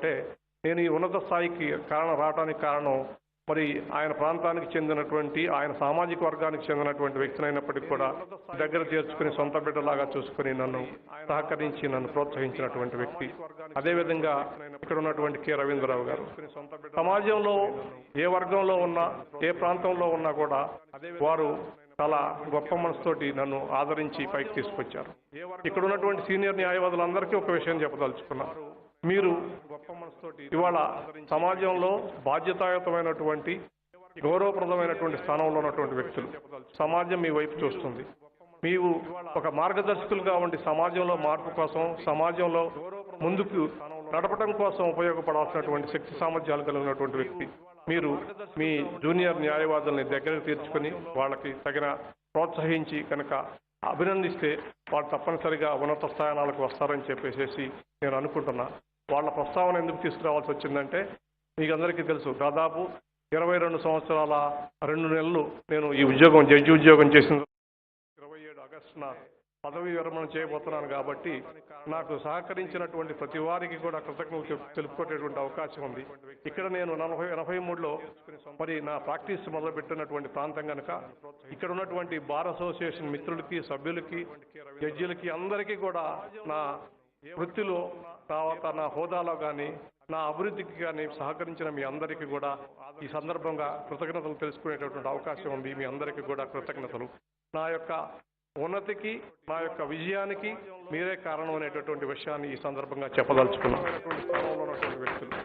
అంటే నేను ఈ ఉన్నత స్థాయికి రావడానికి కారణం మరి ఆయన ప్రాంతానికి చెందినటువంటి ఆయన సామాజిక వర్గానికి చెందినటువంటి వ్యక్తిని అయినప్పటికీ కూడా దగ్గర చేర్చుకుని సొంత బిడ్డలాగా చూసుకుని నన్ను సహకరించి నన్ను ప్రోత్సహించినటువంటి వ్యక్తి. అదేవిధంగా ఇక్కడ ఉన్నటువంటి కె రవీంద్రరావు గారు సమాజంలో ఏ వర్గంలో ఉన్నా ఏ ప్రాంతంలో ఉన్నా కూడా వారు చాలా గొప్ప మనసుతోటి నన్ను ఆదరించి పైకి తీసుకొచ్చారు. ఇక్కడ ఉన్నటువంటి సీనియర్ న్యాయవాదులందరికీ ఒక విషయం చెప్పదలుచుకున్నారు. మీరు ఇవాళ సమాజంలో బాధ్యతాయుతమైనటువంటి గౌరవప్రదమైనటువంటి స్థానంలో ఉన్నటువంటి వ్యక్తులు. సమాజం మీ వైపు చూస్తుంది. మీరు ఒక మార్గదర్శకులుగా ఉండి సమాజంలో మార్పు కోసం, సమాజంలో ముందుకు నడపడం కోసం ఉపయోగపడాల్సినటువంటి శక్తి సామర్థ్యాలు కలిగినటువంటి వ్యక్తి. మీరు మీ జూనియర్ న్యాయవాదుల్ని దగ్గరకు తీర్చుకొని వాళ్ళకి తగిన ప్రోత్సహించి కనుక అభినందిస్తే వాళ్ళు తప్పనిసరిగా ఉన్నత స్థానాలకు వస్తారని చెప్పేసి నేను అనుకుంటున్నా. వాళ్ళ ప్రస్తావన ఎందుకు తీసుకురావాల్సి వచ్చిందంటే మీకు అందరికీ తెలుసు, దాదాపు 22 సంవత్సరాల 2 నెలలు నేను ఈ ఉద్యోగం జడ్జి ఉద్యోగం చేసిన 27 ఆగస్టున పదవి విరమణ చేయబోతున్నాను. కాబట్టి నాకు సహకరించినటువంటి ప్రతి వారికి కూడా కృతజ్ఞతలు తెలుపుకునేటువంటి అవకాశం ఉంది. ఇక్కడ నేను 1983లో మరి నా ప్రాక్టీస్ మొదలుపెట్టినటువంటి ప్రాంతం కనుక ఇక్కడ ఉన్నటువంటి బార్ అసోసియేషన్ మిత్రులకి, సభ్యులకి, జడ్జీలకి అందరికీ కూడా నా వృత్తిలో తర్వాత నా హోదాలో కానీ నా అభివృద్ధికి కానీ సహకరించిన మీ అందరికీ కూడా ఈ సందర్భంగా కృతజ్ఞతలు తెలుసుకునేటటువంటి అవకాశం ఉంది. మీ అందరికీ కూడా కృతజ్ఞతలు. నా యొక్క ఉన్నతికి, నా యొక్క విజయానికి మీరే కారణం అనేటటువంటి విషయాన్ని ఈ సందర్భంగా చెప్పదలుచుకున్నాను. వ్యక్తులు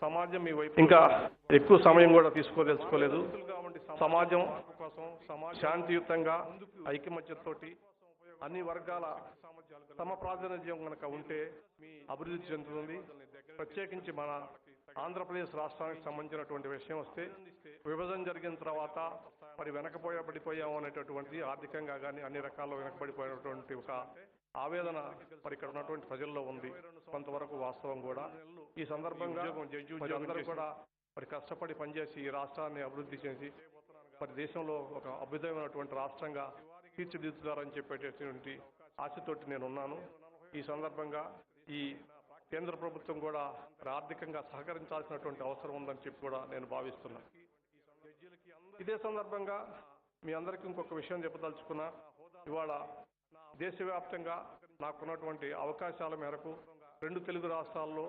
సమాజం మీ వైపు ఇంకా ఎక్కువ సమయం కూడా తీసుకోదలుచుకోలేదు. సమాజం కోసం శాంతియుతంగా ఐకమత్యంతోటి అన్ని వర్గాల సమ ప్రాతినిధ్యం కనుక ఉంటే అభివృద్ధి చెందుతుంది. ప్రత్యేకించి మన ఆంధ్రప్రదేశ్ రాష్ట్రానికి సంబంధించినటువంటి విషయం వస్తే విభజన జరిగిన తర్వాత మరి వెనకబడిపోయాము అనేటటువంటి ఆర్థికంగా కానీ అన్ని రకాల్లో వెనకబడిపోయినటువంటి ఒక ఆవేదన మరి ఇక్కడ ఉన్నటువంటి ప్రజల్లో ఉంది. కొంతవరకు వాస్తవం కూడా. ఈ సందర్భంగా మరి అందరూ కూడా మరి కష్టపడి పనిచేసి ఈ రాష్ట్రాన్ని అభివృద్ధి చేసి మరి దేశంలో ఒక అద్భుతమైనటువంటి రాష్ట్రంగా తీర్చిదిద్దుతారని చెప్పేటటువంటి ఆశతోటి నేను ఉన్నాను. ఈ సందర్భంగా ఈ కేంద్ర ప్రభుత్వం కూడా ఆర్థికంగా సహకరించాల్సినటువంటి అవసరం ఉందని చెప్పి కూడా నేను భావిస్తున్నా. ఇదే సందర్భంగా మీ అందరికీ ఇంకొక విషయం చెప్పదలుచుకున్నా. ఇవాళ దేశవ్యాప్తంగా నాకున్నటువంటి అవకాశాల మేరకు 2 తెలుగు రాష్ట్రాల్లో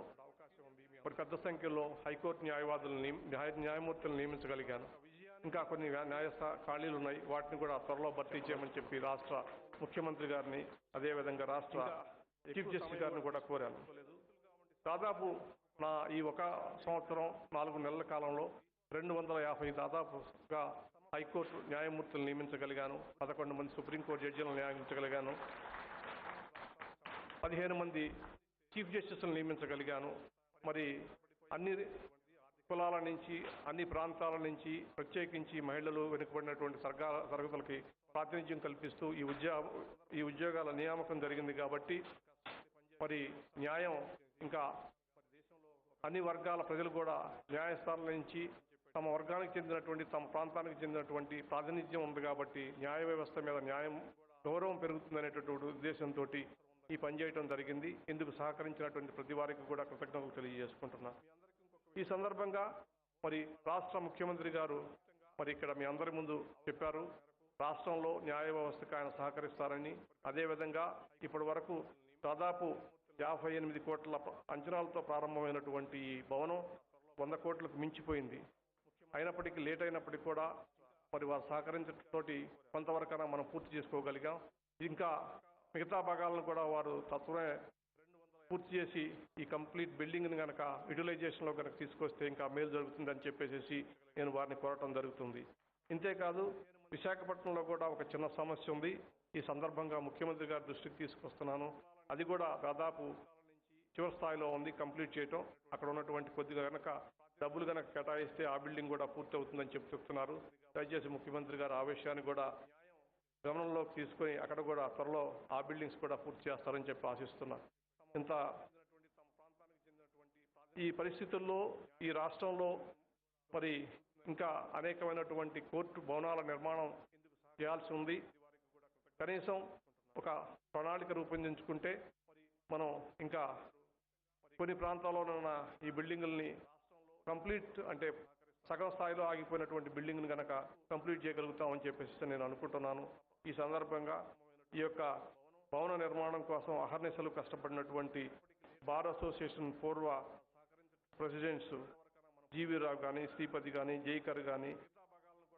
మరి పెద్ద సంఖ్యలో హైకోర్టు న్యాయమూర్తులను నియమించగలిగాను. ఇంకా కొన్ని ఖాళీలు ఉన్నాయి. వాటిని కూడా త్వరలో భర్తీ చేయమని చెప్పి రాష్ట్ర ముఖ్యమంత్రి గారిని, అదేవిధంగా రాష్ట్ర చీఫ్ జస్టిస్ గారిని కూడా కోరాను. దాదాపు నా ఈ 1 సంవత్సరం 4 నెలల కాలంలో 250 దాదాపుగా హైకోర్టు న్యాయమూర్తులను నియమించగలిగాను. 11 మంది సుప్రీంకోర్టు జడ్జీలను నియమించగలిగాను. 15 మంది చీఫ్ జస్టిస్లను నియమించగలిగాను. మరి అన్ని కులాల నుంచి, అన్ని ప్రాంతాల నుంచి, ప్రత్యేకించి మహిళలు, వెనుకబడినటువంటి తరగతులకి ప్రాతినిధ్యం కల్పిస్తూ ఈ ఉద్యోగాల నియామకం జరిగింది. కాబట్టి మరి న్యాయం ఇంకా అన్ని వర్గాల ప్రజలు కూడా న్యాయస్థానాల నుంచి తమ వర్గానికి చెందినటువంటి, తమ ప్రాంతానికి చెందినటువంటి ప్రాతినిధ్యం ఉంది. కాబట్టి న్యాయ వ్యవస్థ మీద గౌరవం పెరుగుతుందనేటటువంటి ఉద్దేశంతో ఈ పనిచేయడం జరిగింది. ఇందుకు సహకరించినటువంటి ప్రతి వారికి కూడా కృతజ్ఞతలు తెలియజేసుకుంటున్నా. ఈ సందర్భంగా మరి రాష్ట్ర ముఖ్యమంత్రి గారు మరి ఇక్కడ మీ అందరి ముందు చెప్పారు, రాష్ట్రంలో న్యాయ వ్యవస్థకు ఆయన సహకరిస్తారని. అదేవిధంగా ఇప్పటి వరకు దాదాపు 58 కోట్ల అంచనాలతో ప్రారంభమైనటువంటి ఈ భవనం 100 కోట్లకు మించిపోయింది. అయినప్పటికీ లేట్ అయినప్పటికీ కూడా మరి వారు సహకరించడంతోటి కొంతవరకైనా మనం పూర్తి చేసుకోగలిగాం. ఇంకా మిగతా భాగాలను కూడా వారు తత్వమే పూర్తి చేసి ఈ కంప్లీట్ బిల్డింగ్ని కనుక యూటిలైజేషన్లో కనుక తీసుకొస్తే ఇంకా మేలు జరుగుతుందని చెప్పేసి నేను వారిని కోరటం జరుగుతుంది. ఇంతేకాదు విశాఖపట్నంలో కూడా ఒక చిన్న సమస్య ఉంది. ఈ సందర్భంగా ముఖ్యమంత్రి గారి దృష్టికి తీసుకొస్తున్నాను. అది కూడా దాదాపు చివరి స్థాయిలో ఉంది కంప్లీట్ చేయటం. అక్కడ ఉన్నటువంటి కొద్దిగా కనుక డబ్బులు కనుక కేటాయిస్తే ఆ బిల్డింగ్ కూడా పూర్తి అవుతుందని చెప్తున్నారు. దయచేసి ముఖ్యమంత్రి గారు ఆ విషయాన్ని కూడా గమనంలోకి తీసుకొని అక్కడ కూడా త్వరలో ఆ బిల్డింగ్స్ కూడా పూర్తి చేస్తారని చెప్పి ఆశిస్తున్నా. ఇంత ఈ పరిస్థితుల్లో ఈ రాష్ట్రంలో మరి ఇంకా అనేకమైనటువంటి కోర్టు భవనాల నిర్మాణం చేయాల్సి ఉంది. కనీసం ఒక ప్రణాళిక రూపొందించుకుంటే మనం ఇంకా కొన్ని ప్రాంతాల్లోనున్న ఈ బిల్డింగుల్ని కంప్లీట్ అంటే సగం స్థాయిలో ఆగిపోయినటువంటి బిల్డింగ్ని కనుక కంప్లీట్ చేయగలుగుతామని చెప్పేసి నేను అనుకుంటున్నాను. ఈ సందర్భంగా ఈ యొక్క భవన నిర్మాణం కోసం అహర్నిశలు కష్టపడినటువంటి బార్ అసోసియేషన్ పూర్వ ప్రెసిడెంట్స్ జీవి రావు కానీ, శ్రీపతి కానీ, జైకర్ కానీ,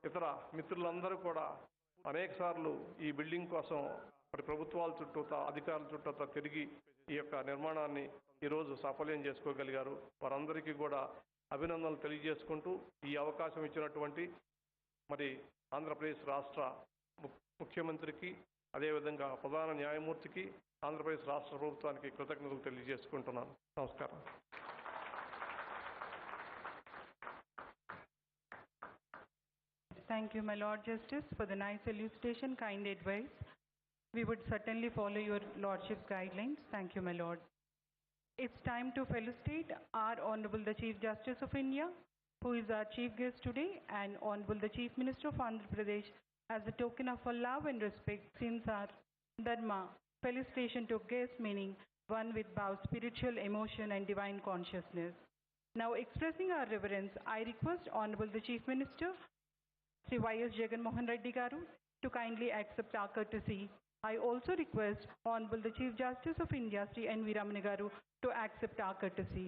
ఇతర మిత్రులందరూ కూడా అనేక సార్లు ఈ బిల్డింగ్ కోసం మరి ప్రభుత్వాల చుట్టూతా, అధికారుల చుట్టూతా తిరిగి ఈ యొక్క నిర్మాణాన్ని ఈరోజు సాఫల్యం చేసుకోగలిగారు. వారందరికీ కూడా అభినందనలు తెలియజేసుకుంటూ ఈ అవకాశం ఇచ్చినటువంటి మరి ఆంధ్రప్రదేశ్ రాష్ట్ర ముఖ్యమంత్రికి, అదేవిధంగా ప్రధాన న్యాయమూర్తికి, ఆంధ్రప్రదేశ్ రాష్ట్ర ప్రభుత్వానికి కృతజ్ఞతలు తెలియజేసుకుంటున్నాను. నమస్కారం. Thank you, my Lord Justice, for the nice elucidation, kind advice. We would certainly follow your Lordship's guidelines. Thank you, my Lord. It's time to felicitate our Honorable the Chief Justice of India, who is our chief guest today, and Honorable the Chief Minister of Andhra Pradesh, as a token of our love and respect since our Dharma. Felicitation to guest meaning one with bow, spiritual emotion and divine consciousness. Now, expressing our reverence, I request Honorable the Chief Minister, Sri JAGAN Garu, to kindly accept our courtesy. I also request Honorable the Chief Justice of India, Sri N.V. Garu, to accept our courtesy.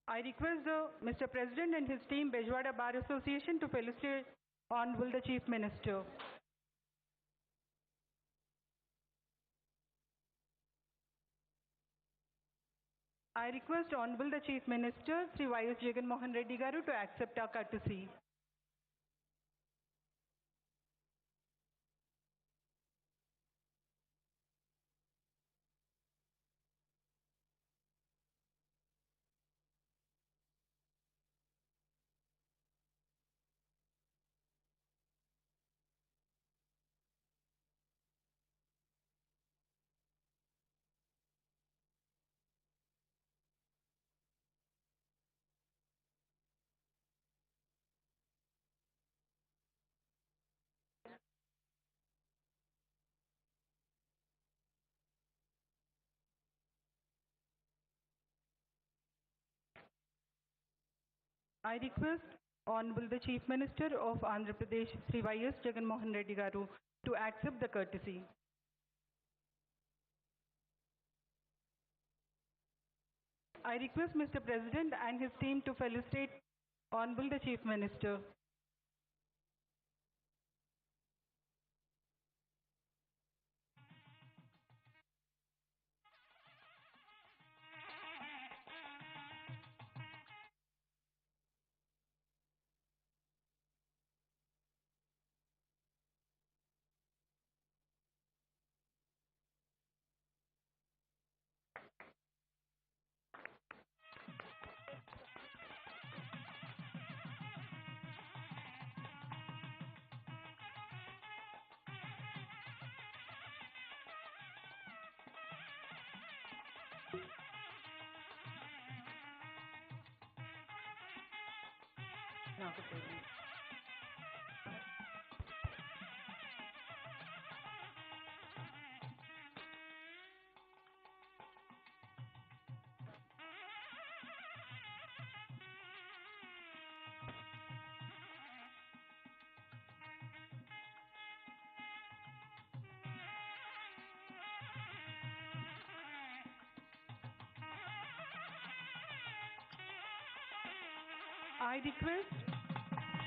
I request Mr. President and his team, Vijayawada Bar Association, to felicitate Honorable the Chief Minister. I request Honorable the Chief Minister, Sri JAGAN Garu, to accept our courtesy. I request Honorable the Chief Minister of Andhra Pradesh, Sri JAGAN Garu, to accept the courtesy. I request Mr. President and his team to felicitate Honorable the Chief Minister. I request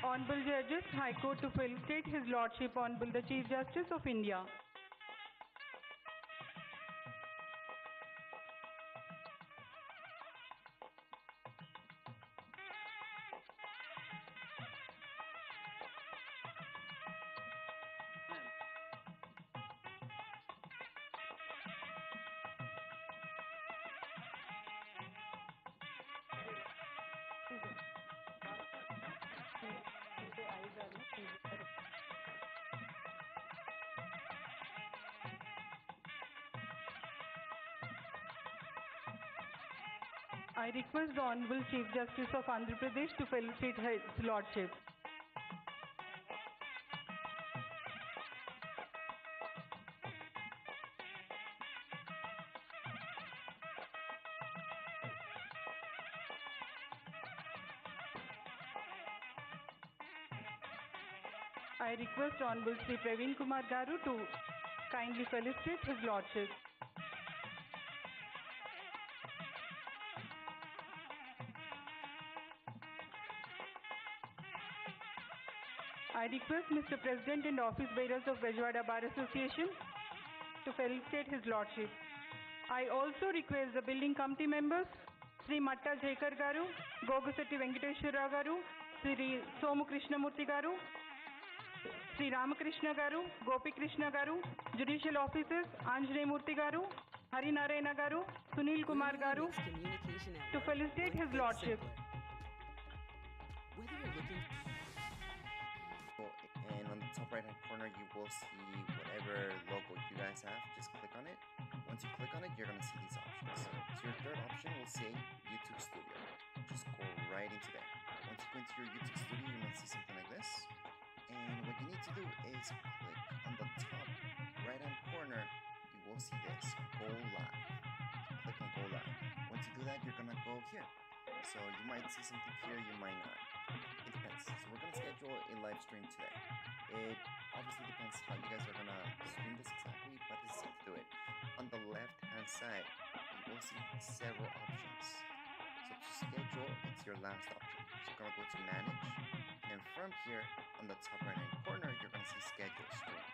Honorable Judges, High Court, to felicitate His Lordship Honorable the Chief Justice of India. I request the Honorable Chief Justice of Andhra Pradesh to felicitate His Lordship. I request Honorable Sri Praveen Kumar Garu to kindly felicitate His Lordship. I request Mr. President and Office Bearers of Vijayawada Bar Association to felicitate His Lordship. I also request the building committee members, Sri Matta Jaikar Garu, Gogusetti Venkateshwara Garu, Sri Somu Krishnamurti Garu, Sri Ramakrishna Garu, Gopi Krishna Garu, Judicial Officers, Anjane Murti Garu, Hari Narayana Garu, Sunil Kumar Garu, to felicitate His Lordship. Whether you're looking, and on the top right hand corner you will see whatever logo you guys have. Just click on it. Once you click on it, you're going to see these options. So your third option will say YouTube Studio. Just go right into there. Once you go into your YouTube Studio, you might see something like this. And what you need to do is click on the top right hand corner. You will see this, Go Live. So click on Go Live. Once you do that, you're going to go here. So you might see something here, you might not. It depends. So we're going to schedule a live stream today. It obviously depends how you guys are going to stream this exactly, but this is how to do it. On the left hand side, you will see several options. So to schedule, it's your last option. So you're going to go to manage, and from here on the top right hand corner, you're going to see schedule stream.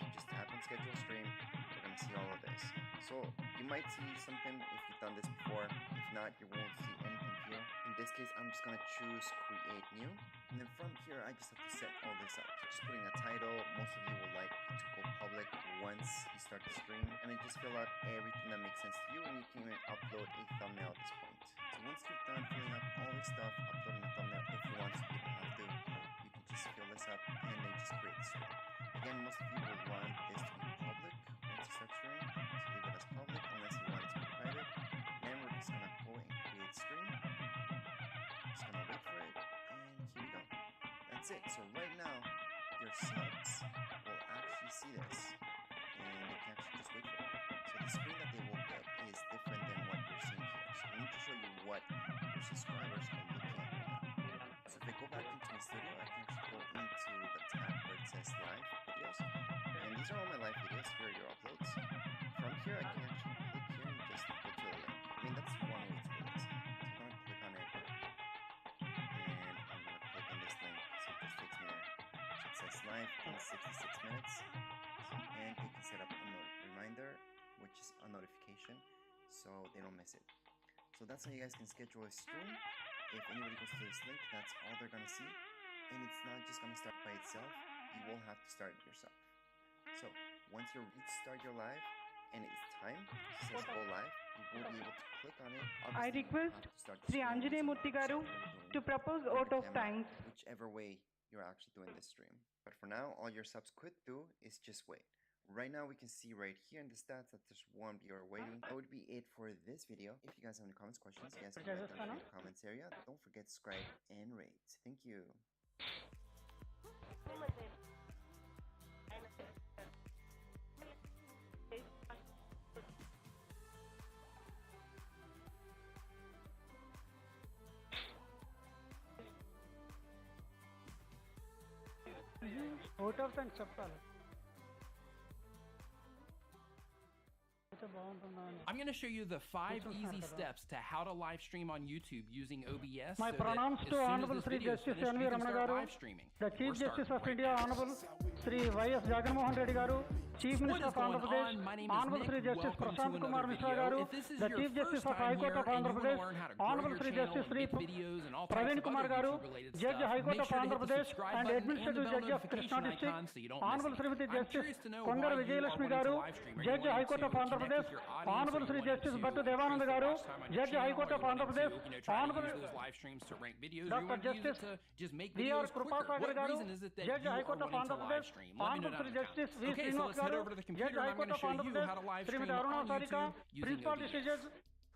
So just tap on schedule stream, you're going to see all of this. So you might see something if you've done this before. If not, you won't see anything here. In this case, I'm just going to choose create new, and then from here I just have to set all this up. So just putting a title. Most of you will like to go public once you start the stream, and then just fill out everything that makes sense to you, and you can even upload a thumbnail at this point. So once you're done filling up all this stuff, uploading a thumbnail, if you want to, you don't have to. You can just fill this up and then just create the stream. Again, most of you will want this to be public once you start streaming, so leave it as public unless you want it to be private. Then we're just gonna go and create stream. Just gonna wait for it, and here we go. That's it. So right now, your subs will actually see this, and they can actually just wait for it. So the screen that they will get is different than what you're seeing here. So I need to show you what your subscribers are looking at right now. So if I go back into my studio, I can actually go into the tab where it says live videos, and these are all my live videos. Here are your uploads. From here, I can actually click here and just go to a link. I mean, that's one way to do this. So I'm going to click on it, and I'm going to click on this link, so it just takes me there. So it says live in 66 minutes, and they can set up a reminder, which is a notification, so they don't miss it. So that's how you guys can schedule a stream. If anybody goes to this link, that's all they're going to see, and it's not just going to start by itself. You will have to start it yourself. So once you start your live and it's time, it says go live, you will be able to click on it. I request Sri Anjane Murti Garu to propose vote of thanks. Whichever way you're actually doing this stream. But for now, all your subs could do is just wait. Right now we can see right here in the stats that there's one viewer waiting. That would be it for this video. If you guys have any comments, questions, you guys can write down in the comments area. Don't forget to subscribe and rate. Thank you. Vote of thanks చెప్పాలి. I'm going to show you the 5 easy steps to how to live stream on YouTube using OBS. My so pronouns that to as soon Honorable as this Sri video is Justice finished, N.V. you can Ramana start garu, live streaming. the Chief We're Justice starting of right India, now. Honorable Sri Y.S. Jagan Mohan Reddy garu, Chief What Minister is of Andhra going Pradesh, on? My name is Honorable Nick. Sri Justice Welcome to Prashant Kumar another Mishra video. garu, If this is the your Chief Justice first of time High Court here of and Andhra you want to Pradesh, learn how to grow Honorable your Sri channel Justice and Sri make videos and all types Praveen of Kumar other garu, YouTube-related Judge stuff, High Court make of sure to Andhra hit the Pradesh subscribe and button and the Administrative bell Judge of notification Krishna District, icon so you don't miss Honorable Srimati anything. I'm Justice curious to know Kondar why you are Vijayalakshmi wanting to garu, live stream. Are you Judge wanting High Court to of Andhra connect Pradesh, with your audience? Honorable Are Sri you wanting Justice to Bhattu increase Devanand the garu, watch time on your Judge channel? High Court Are of you Andhra wanting Pradesh, to, try to Honorable use those live streams to rank videos? Or Dr. you want to use it Justice to just make V.R. videos quicker? Krupasagar What garu, reason is it that Judge you High are Court of wanting to Andhra live Pradesh, stream? Let me know Honorable down Sri in the Justice comments. V. Okay, so Srinivas let's head garu, over to the Judge computer and High I'm going Court to of show Andhra you how to Pradesh, live Srimati stream Aruna on Sarika, YouTube using Principal OBS. District Judge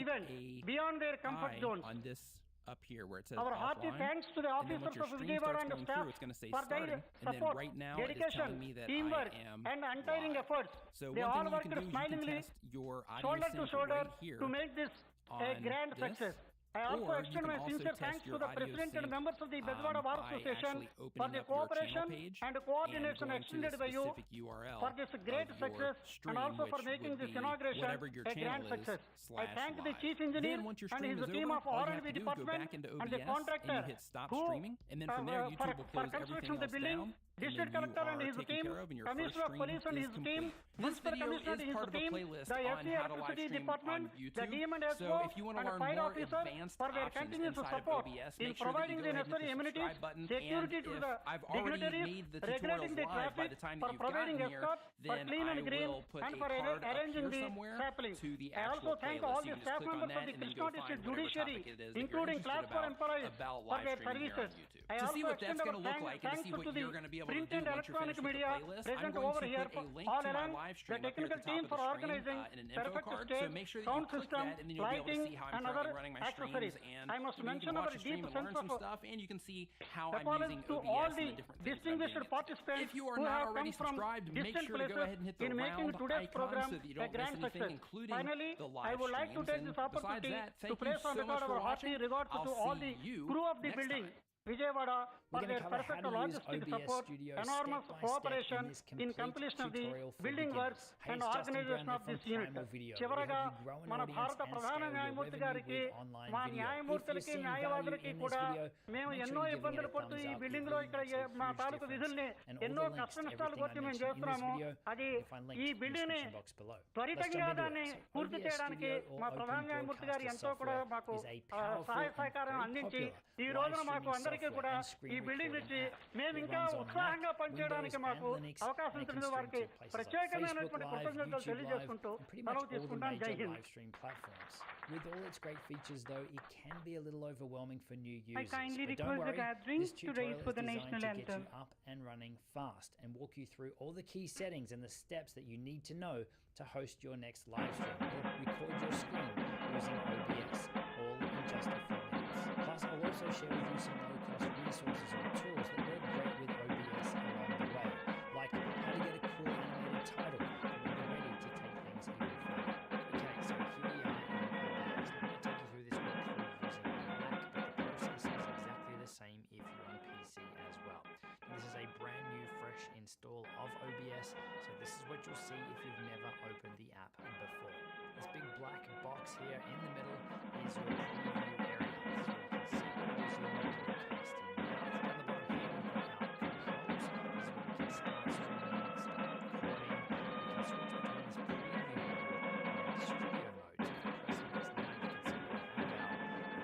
event beyond their comfort zones. On this up here where it says Our hearty offline, thanks to the and then officers once your of stream Vijayawada starts and going staff through, it's going to say for starting, their and then support, right now it is dedication, telling me that teamwork, I am and untiring live. efforts. So They one all thing you worked can do is you can smilingly, test your audio shoulder to sync shoulder, right here to make this a on grand this, success. I also or you extend can my also sincere test thanks your to the audio President and sync, members of the Vijayawada Bar by Association actually for opening the up your channel cooperation page and and coordination going to extended the by you specific URL for this great of your success stream, and also for which making would this be inauguration whatever your a grand channel is success. I / thank the live. chief engineer Then once your and stream his is team over, of all you R&D have to do is go department back into and the OBS contractor and you hit stop who streaming, and then from there YouTube will for close everything construction of the else building, down, and district then you collector and are his taken team, care of, and your first commissioner of stream police and is his complete. team, This municipal video commissioner is and his part of a team, playlist the on SC how to live electricity stream department, on YouTube. the DM and So SO if you want to and learn fire more officer advanced for their options continuous inside of support OBS, in make sure that providing you the go ahead and hit necessary the amenities, subscribe button. security And to if the I've already dignitaries, made the regulating tutorials the live by traffic, the time for that you've gotten providing here, escort, for then clean I and green, will put and a for card up arranging here the somewhere saplings. to the I actual also thank playlist. all You the can just staff click on members of that the and then Krishna go find District whatever Judiciary, topic it is that you're including interested class 4 employees about for live their streaming here on services. YouTube. I To see also what that's extend going our to look like and to thanks see to what the you're going to be able able print to do and once you're electronic finished with the media playlist. I'm present going over to here put a link all to my along. live The stream up here at technical the top team of for the screen organizing in an info perfect card. stage, So make sure that you sound click system, that, and then you'll be able to lighting, see how I'm and currently other running my accessories. streams. And I must you mention can our watch the deep stream and sense learn some of stuff, and you can see how I'm apologies using to all OBS the and the different things that I'm distinguished doing. participants If you are who not have already come from subscribed, make distant sure to go places ahead and hit the in making round today's icon program so that you a don't grand miss anything, success. including Finally, the I live would like to streams. take And this besides opportunity that, to thank you place on so much record for our hearty watching. regards I'll to all see the you crew of the next building. time. Vijayawada for We're their going to cover perfect how to use logistic OBS support, Studio enormous step by step cooperation in this in complete completion of the tutorial for building works beginners. Hey, and it's Justin organization Brown of here this from unit. Primal Video. We చివరగా help you grow an మన audience భారత and ప్రధాన scale your న్యాయమూర్తి revenue గారికి with online మా video. If you're న్యాయమూర్తులకి seeing value న్యాయవాదులకి in this కూడా video, మేము make sure ఎన్నో you're giving it ఇబ్బందులు a పడుతూ thumbs ఈ up. బిల్డింగ్ It లో really ఇక్కడ makes a మా huge తాలూకు difference. విధుల్ని And all ఎన్నో the links కష్ట to నష్టాలు everything I వచ్చి మేము mentioned in this చేస్తున్నాము video, అది you'll find links ఈ in the బిల్డింగ్ని description box below. Let's త్వరితంగా jump into దాన్ని it. So పూర్తి OBS చేయడానికి Studio or మా Open ప్రధాన న్యాయమూర్తి గారు Broadcaster ఎంతో కూడా software మాకు is a powerful సహాయ and సహకారం very అందించి popular ఈ live రోజున మాకు streaming అందరికీ software కూడా and screen ఈ బిల్డింగ్ recording నుంచి app. మేము It ఇంకా runs on ఉత్సాహంగా Mac, పనిచేయడానికి Windows, మాకు and Linux, అవకాశం and it can ఇచ్చిన stream వారికి to places like Facebook ప్రత్యేకమైనటువంటి Live, కృతజ్ఞతలు YouTube Live, తెలియజేసుకుంటూ and pretty much సెలవు all the తీసుకుంటాం. జై major Hind. live stream platforms. With all its great features, though, it can be a little overwhelming for new I users. kindly But don't request the worry, gathering this to raise tutorial for is the designed national to get anthem. you up and running fast and walk you through all the key settings and the steps that you need to know to host your next live stream or record your screen using OBS, all in just a few minutes. Plus, I'll also share with you some low-cost resources or tools that work great with OBS along the way, like how to get a cool animated title when you're ready to take things even further. Okay, so here we are in OBS. I'm going to take you through this walkthrough using a Mac, but the process is exactly the same if you're on PC as well. Now, this is a brand new, fresh install of OBS, so this is what you'll see if you've never opened the app before. This big black box here in the middle is your preview area, so you can see what it is you're broadcasting now. Down the bottom here, we've got our controls. This is where we can start streaming, start recording. We can switch between this preview mode and studio mode. So if I press on this now, you can see we have our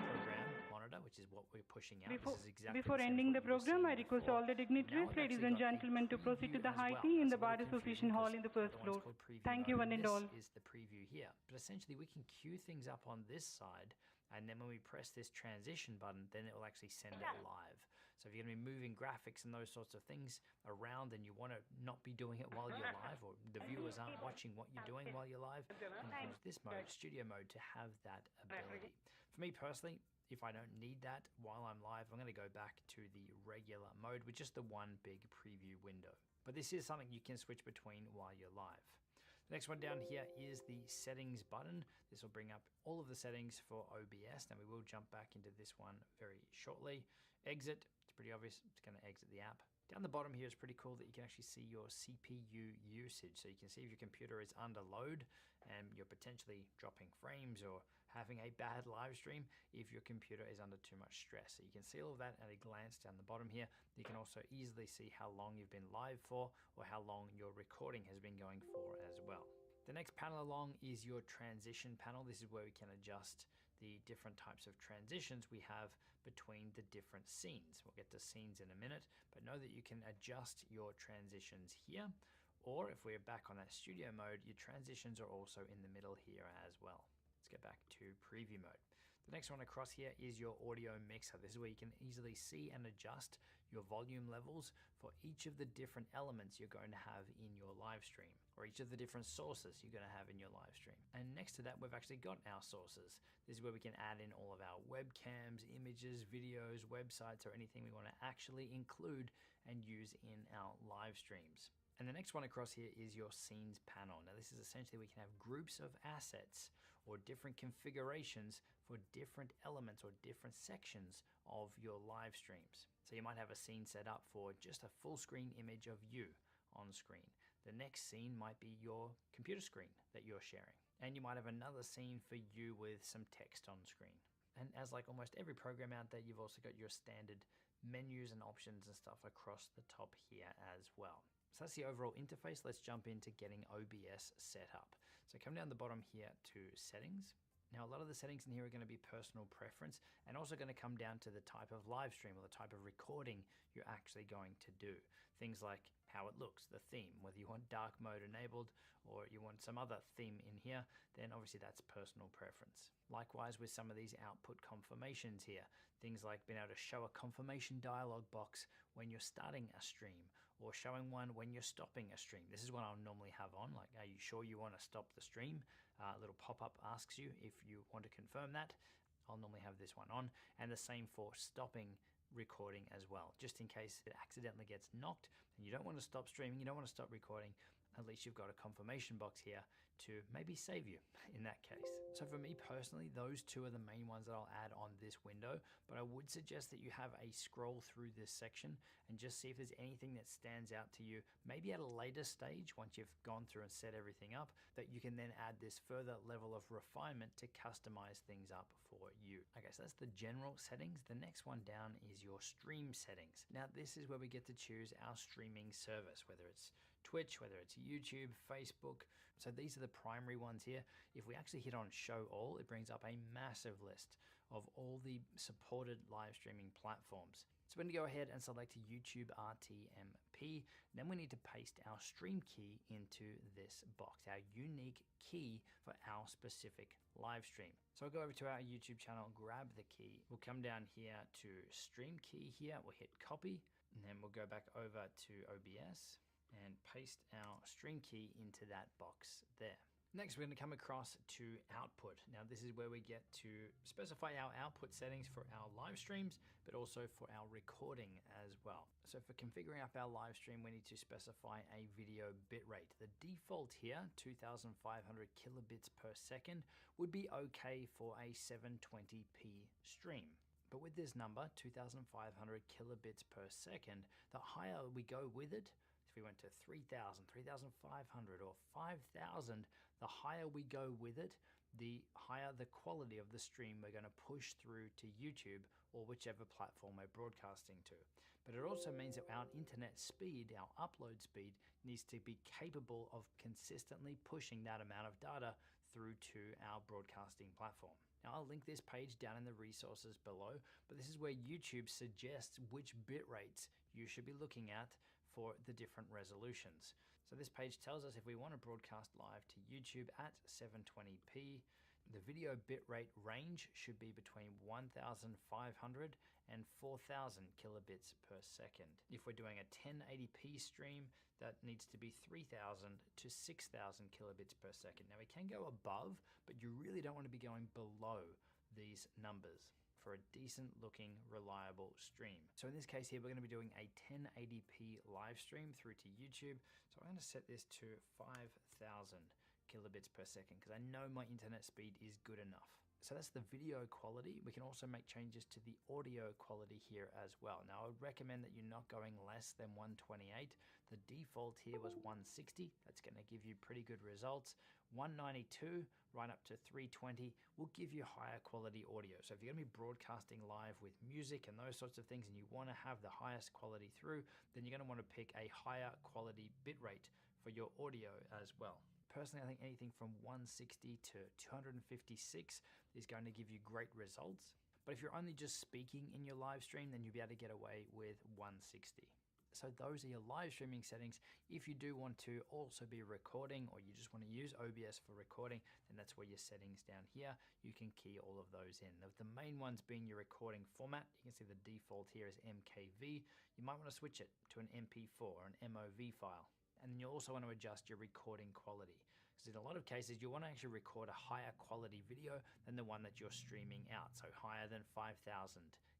program monitor, which is what we're pushing out. Before, This is exactly before the same ending as the what you were program, I seeing request before. all the dignitaries, Now I've ladies actually and got a gentlemen, to proceed to preview the as high well. tea in It's the a bar little association confusing hall because in the first the one's floor. called preview Thank you, mode, one and this all. is the preview here. But essentially, we can queue things up on this side, and then when we press this transition button, then it will actually send it live. So if you're going to be moving graphics and those sorts of things around and you want to not be doing it while you're live, or the viewers aren't watching what you're doing while you're live, then you can use this mode, studio mode, to have that ability. For me personally, if I don't need that while I'm live, I'm going to go back to the regular mode with just the one big preview window. But this is something you can switch between while you're live. The next one down here is the settings button. This will bring up all of the settings for OBS. Now we will jump back into this one very shortly. Exit, it's pretty obvious, it's going to exit the app. Down the bottom here is pretty cool that you can actually see your CPU usage. So you can see if your computer is under load and you're potentially dropping frames or having a bad live stream if your computer is under too much stress. So you can see all of that at a glance down the bottom here. You can also easily see how long you've been live for or how long your recording has been going for as well. The next panel along is your transition panel. This is where we can adjust the different types of transitions we have between the different scenes. We'll get to scenes in a minute, but know that you can adjust your transitions here, or if we're back on that studio mode, your transitions are also in the middle here as well. Let's get back to preview mode. The next one across here is your audio mixer. This is where you can easily see and adjust your volume levels for each of the different elements you're going to have in your live stream, or each of the different sources you're going to have in your live stream. And next to that, we've actually got our sources. This is where we can add in all of our webcams, images, videos, websites, or anything we want to actually include and use in our live streams. And the next one across here is your scenes panel. Now this is essentially we can have groups of assets or different configurations for different elements or different sections of your live streams. So you might have a scene set up for just a full screen image of you on screen. The next scene might be your computer screen that you're sharing. And you might have another scene for you with some text on screen. And as like almost every program out there, you've also got your standard menus and options and stuff across the top here as well. So that's the overall interface. Let's jump into getting OBS set up. So come down the bottom here to settings. Now a lot of the settings in here are going to be personal preference and also going to come down to the type of live stream or the type of recording you're actually going to do. Things like how it looks, the theme, whether you want dark mode enabled or you want some other theme in here, then obviously that's personal preference. Likewise with some of these output confirmations here, things like being able to show a confirmation dialog box when you're starting a stream, or showing one when you're stopping a stream. This is what I'll normally have on, like, are you sure you want to stop the stream? A little pop-up asks you if you want to confirm that. I'll normally have this one on, and the same for stopping recording as well, just in case it accidentally gets knocked and you don't want to stop streaming, you don't want to stop recording. At least you've got a confirmation box here to maybe save you in that case. So for me personally, those two are the main ones that I'll add on this window, but I would suggest that you have a scroll through this section and just see if there's anything that stands out to you, maybe at a later stage once you've gone through and set everything up, that you can then add this further level of refinement to customize things up for you. Okay, so that's the general settings. The next one down is your stream settings. Now this is where we get to choose our streaming service, whether it's Twitch, whether it's YouTube, Facebook. So these are the primary ones here. If we actually hit on show all, it brings up a massive list of all the supported live streaming platforms. So we're going to go ahead and select YouTube RTMP. Then we need to paste our stream key into this box, our unique key for our specific live stream. So I'll go over to our YouTube channel, grab the key. We'll come down here to stream key here. We'll hit copy, and then we'll go back over to OBS and paste our stream key into that box there. Next, we're going to come across to output. Now, this is where we get to specify our output settings for our live streams, but also for our recording as well. So for configuring up our live stream, we need to specify a video bitrate. The default here, 2,500 kilobits per second, would be okay for a 720p stream. But with this number, 2,500 kilobits per second, the higher we go with it, if we went to 3,000, 3,500 or 5,000, the higher we go with it, the higher the quality of the stream we're going to push through to YouTube or whichever platform we're broadcasting to. But it also means that our internet speed, our upload speed, needs to be capable of consistently pushing that amount of data through to our broadcasting platform. Now, I'll link this page down in the resources below, but this is where YouTube suggests which bit rates you should be looking at for the different resolutions. So this page tells us if we want to broadcast live to YouTube at 720p, the video bitrate range should be between 1,500 and 4,000 kilobits per second. If we're doing a 1080p stream, that needs to be 3,000 to 6,000 kilobits per second. Now we can go above, but you really don't want to be going below these numbers for a decent looking, reliable stream. So in this case here, we're going to be doing a 1080p live stream through to YouTube. So I'm going to set this to 5,000 kilobits per second because I know my internet speed is good enough. So that's the video quality. We can also make changes to the audio quality here as well. Now I would recommend that you're not going less than 128. The default here was 160. That's going to give you pretty good results. 192 right up to 320 will give you higher quality audio. So if you're going to be broadcasting live with music and those sorts of things and you want to have the highest quality through, then you're going to want to pick a higher quality bitrate for your audio as well. Personally, I think anything from 160 to 256 is going to give you great results. But if you're only just speaking in your live stream, then you'll be able to get away with 160. So those are your live streaming settings. If you do want to also be recording or you just want to use OBS for recording, then that's where your settings down here. You can key all of those in. The main ones being your recording format. You can see the default here is MKV. You might want to switch it to an MP4 or an MOV file. And then you'll also want to adjust your recording quality. Because in a lot of cases, you want to actually record a higher quality video than the one that you're streaming out. So higher than 5,000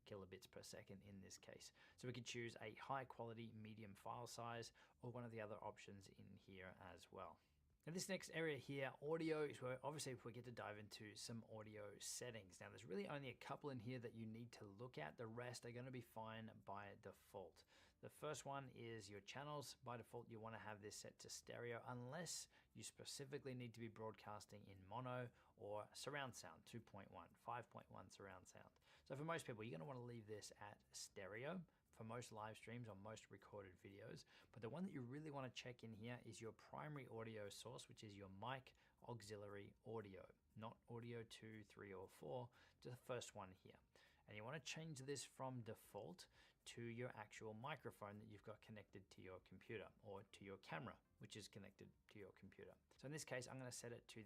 kilobits per second in this case. So we could choose a high quality medium file size or one of the other options in here as well. Now this next area here, audio, is where obviously we get to dive into some audio settings. Now there's really only a couple in here that you need to look at. The rest are going to be fine by default. The first one is your channels. By default, you want to have this set to stereo unless you specifically need to be broadcasting in mono or surround sound, 2.1, 5.1 surround sound. So for most people, you're going to want to leave this at stereo for most live streams or most recorded videos. But the one that you really want to check in here is your primary audio source, which is your mic auxiliary audio, not audio 2, 3, or 4, to the first one here. And you want to change this from default to your actual microphone that you've got connected to your computer or to your camera, which is connected to your computer. So in this case, I'm going to set it to the